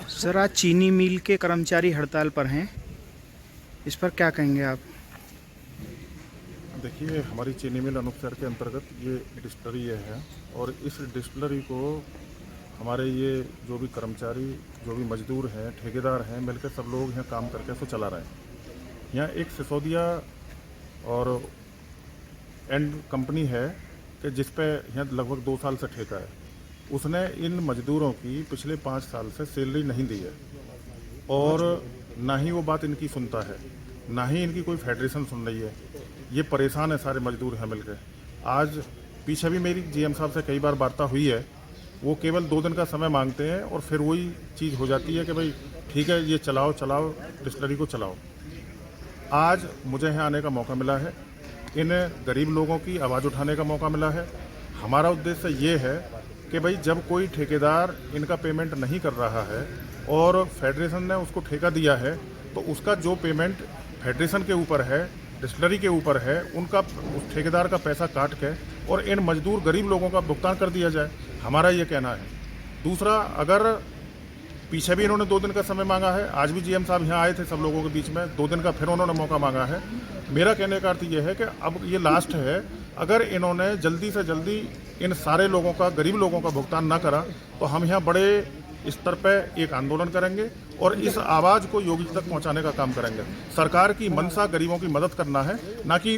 Sir, आज चीनी मिल के कर्मचारी हड़ताल पर हैं, इस पर क्या कहेंगे आप? देखिए, हमारी चीनी मिल अनुसार के अंतर्गत ये डिस्टिलरी है और इस डिस्टिलरी को हमारे ये जो भी कर्मचारी, जो भी मजदूर हैं, ठेकेदार हैं, मिलकर सब लोग यहाँ काम करके इसको चला रहे हैं। यहाँ एक सिसोदिया और एंड कंपनी है कि जिस पे यहाँ लगभग 2 साल से ठेका है। उसने इन मजदूरों की पिछले 5 साल से सैलरी नहीं दी है और ना ही वो बात इनकी सुनता है, ना ही इनकी कोई फेडरेशन सुन रही है। ये परेशान है सारे मजदूर हैं मिलकर। आज पीछे भी मेरी जीएम साहब से कई बार वार्ता हुई है। वो केवल 2 दिन का समय मांगते हैं और फिर वही चीज़ हो जाती है कि भाई ठीक है, ये चलाओ चलाओ, डिस्टिलरी को चलाओ। आज मुझे यहाँ आने का मौका मिला है, इन गरीब लोगों की आवाज़ उठाने का मौका मिला है। हमारा उद्देश्य ये है कि भाई जब कोई ठेकेदार इनका पेमेंट नहीं कर रहा है और फेडरेशन ने उसको ठेका दिया है, तो उसका जो पेमेंट फेडरेशन के ऊपर है, डिस्टिलरी के ऊपर है, उनका उस ठेकेदार का पैसा काट के और इन मजदूर गरीब लोगों का भुगतान कर दिया जाए। हमारा ये कहना है। दूसरा, अगर पीछे भी इन्होंने 2 दिन का समय मांगा है, आज भी जीएम साहब यहाँ आए थे सब लोगों के बीच में, 2 दिन का फिर उन्होंने मौका मांगा है। मेरा कहने का अर्थ ये है कि अब ये लास्ट है। अगर इन्होंने जल्दी से जल्दी इन सारे लोगों का, गरीब लोगों का भुगतान ना करा तो हम यहाँ बड़े स्तर पर एक आंदोलन करेंगे और इस आवाज़ को योगी जी तक पहुँचाने का काम करेंगे। सरकार की मंशा गरीबों की मदद करना है, ना कि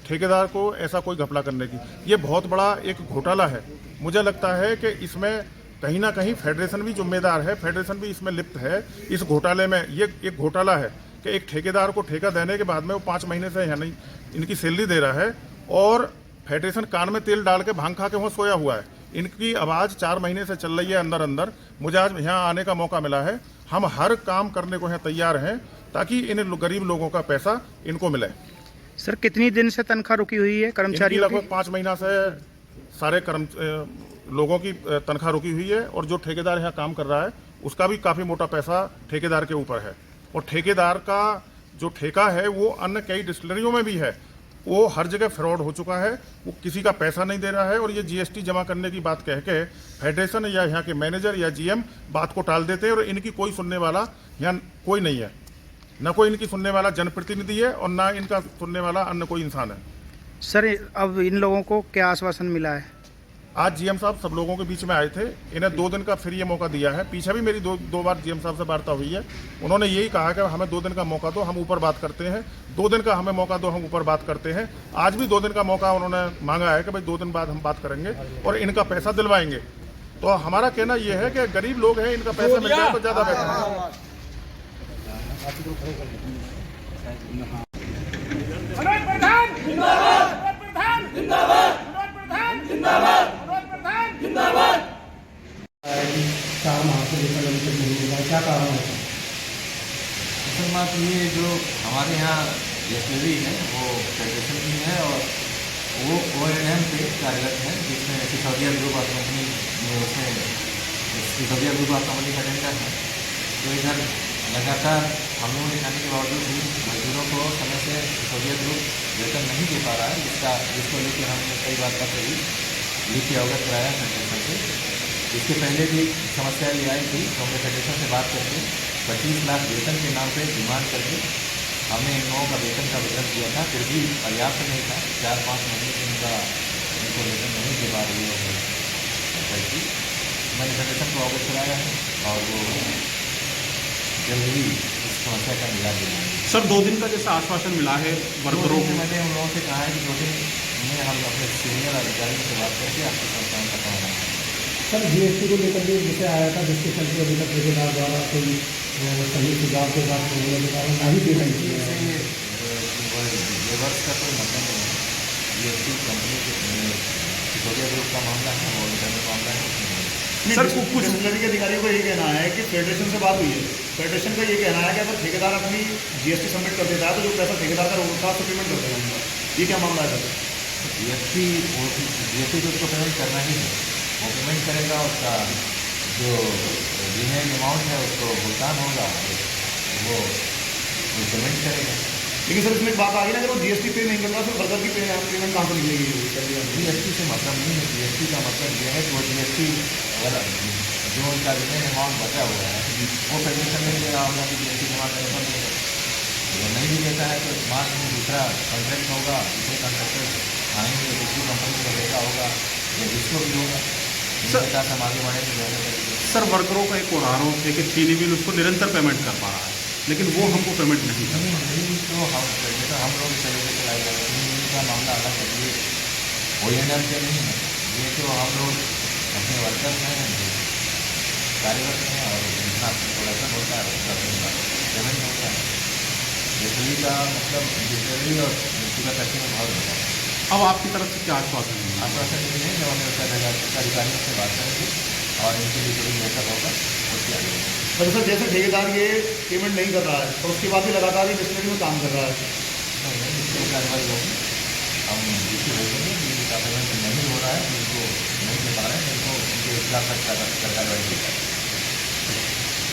ठेकेदार को ऐसा कोई घपला करने की। ये बहुत बड़ा एक घोटाला है। मुझे लगता है कि इसमें कहीं ना कहीं फेडरेशन भी जिम्मेदार है, फेडरेशन भी इसमें लिप्त है इस घोटाले में। ये एक घोटाला है कि एक ठेकेदार को ठेका देने के बाद में वो 5 महीने से यहाँ नहीं इनकी सैलरी दे रहा है और फेडरेशन कान में तेल डाल के भांग खा के वहाँ सोया हुआ है। इनकी आवाज़ 4 महीने से चल रही है अंदर अंदर। मुझे आज यहाँ आने का मौका मिला है। हम हर काम करने को यहाँ तैयार हैं ताकि इन गरीब लोगों का पैसा इनको मिले। सर, कितनी दिन से तनख्वाह रुकी हुई है कर्मचारियों की? लगभग 5 महीना से सारे लोगों की तनख्वाह रुकी हुई है और जो ठेकेदार यहाँ काम कर रहा है उसका भी काफ़ी मोटा पैसा ठेकेदार के ऊपर है। और ठेकेदार का जो ठेका है वो अन्य कई डिस्टिलरियों में भी है, वो हर जगह फ्रॉड हो चुका है। वो किसी का पैसा नहीं दे रहा है और ये जीएसटी जमा करने की बात कह के फेडरेशन या यहाँ के मैनेजर या जीएम बात को टाल देते हैं और इनकी कोई सुनने वाला यहाँ कोई नहीं है। ना कोई इनकी सुनने वाला जनप्रतिनिधि है और ना इनका सुनने वाला अन्य कोई इंसान है। सर, अब इन लोगों को क्या आश्वासन मिला है? आज जीएम साहब सब लोगों के बीच में आए थे, इन्हें 2 दिन का फिर ये मौका दिया है। पीछे भी मेरी दो बार जीएम साहब से वार्ता हुई है। उन्होंने यही कहा कि हमें 2 दिन का मौका दो, हम ऊपर बात करते हैं। 2 दिन का हमें मौका दो, हम ऊपर बात करते हैं। आज भी 2 दिन का मौका उन्होंने मांगा है कि भाई 2 दिन बाद हम बात करेंगे और इनका पैसा दिलवाएंगे। तो हमारा कहना यह है कि गरीब लोग हैं, इनका पैसा मिल जाए तो ज़्यादा बेहतर है। चार माह से लेकर अभी तक नहीं मिला, क्या कारण है? असल बात ये जो हमारे यहाँ डिस्टिलरी है वो फेडरेशन की है और वो ONM पे कार्यरत है, जिसमें सिसोदिया ग्रुप ऑफ कंपनी में उसमें सिसोदिया ग्रुप ऑफ कंपनी का टेंडर है। तो इधर लगातार हम लोगों ने खाने के बावजूद भी मजदूरों को समय से सिसोदिया ग्रुप वेतन नहीं दे पा रहा है, जिसको लेकर हमने कई बार पत्र भी लिख के अवगत कराया फेडरेशन से। इसके पहले भी समस्या ये आई थी तो हमने फेडरेशन से बात करके 25 लाख वेतन के नाम पे डिमांड करके हमने इन लोगों का वेतन का वितरण किया था। फिर भी पर्याप्त नहीं था, 4-5 महीने से इनको वेतन नहीं दे पा रही है फैक्ट्री। मैंने फेडरेशन को अवगत कराया है और वो जल्द ही इस समस्या का निदान दिलाएंगे। सर, 2 दिन का जैसा आश्वासन मिला है वर्करों को। मैंने उन लोगों से कहा है कि 2 दिन में हम अपने सीनियर अधिकारियों से बात करके आपकी समस्याओं का समाधान करेंगे। सर, जीएसटी को लेकर भी जैसे आया था डिस्कशन की, अभी तक ठेकेदार द्वारा कोई सही सुझाव के साथ होने के कारण नहीं पेमेंट किया है। लेबर्स का कोई मतलब नहीं है। जीएसटी कंपनी के सिसोदिया ग्रुप का मामला है, वो इंटरनल मामला है। सर, कुछ डिस्टिलरी के अधिकारियों का ये कहना है कि फेडरेशन से बात हुई है, फेडरेशन का ये कहना है कि अगर ठेकेदार अपनी जीएसटी सबमिट कर देता है तो जो पैसा ठेकेदार का होगा उसको पेमेंट कर देगा। ये क्या मामला है सर? जीएसटी तो उसको पेमेंट करना ही है, वो पेमेंट करेगा, उसका जो रिमेन अमाउंट है उसको भुगतान होगा, वो पेमेंट करेगा। लेकिन सर इसमें एक बात आ गई ना, अगर वो जीएसटी पे नहीं करता तो फर्दर की पेमेंट कहाँ से निकलेगी? जीएसटी से मतलब नहीं है। जीएसटी का मतलब यह है कि वो जीएसटी अगर जो उनका रिमेन अमाउंट बचा हुआ है वो फेडरेशन में हम लोग GST जमा करने पर नहीं है। अगर नहीं भी देता है तो मार्च में दूसरा कॉन्ट्रैक्ट होगा, दूसरे कॉन्ट्रैक्टर आएंगे, दूसरी कंपनी को देता होगा या जिसको भी होगा, सर- इनके साथ हम आगे बढ़ेंगे दोनों तरीके से। सर वर्करों का एक और आरोप है कि चीनी मिल उसको निरंतर पेमेंट कर पा रहा है, लेकिन वो हमको पेमेंट नहीं कर नहीं नहीं, तो हम लोग इस तरीके से चलाए जाएंगे। चीनी मिल का मामला अलग है, ये O&M पे नहीं है, ये तो हम लोग अपने वर्कर्स हैं, जो कार्यरत हैं और जितना प्रोडक्शन होता है उसका पेमेंट होता है। डिस्टरी का मतलब डिस्टरी और मिट्टी का फैक्ट्री में बहुत होता है। अब आपकी तरफ से क्या आश्वासन है? आश्वासन ये है, जब हमें उसका अधिकारियों से बात करेंगे और इनके लिए जो भी बेहतर होगा उसके आगे। सर जैसे ठेकेदार ये पेमेंट नहीं कर रहा है और उसके बाद भी लगातार ही डिस्टरी में काम कर रहा है, नहीं, इसकी कार्रवाई होगी। हम इसको देखेंगे कि इनका पेमेंट नहीं हो रहा है, जिनको नहीं दे पा रहे हैं, जिनको उनके खिलाफ कार्रवाई की जाए।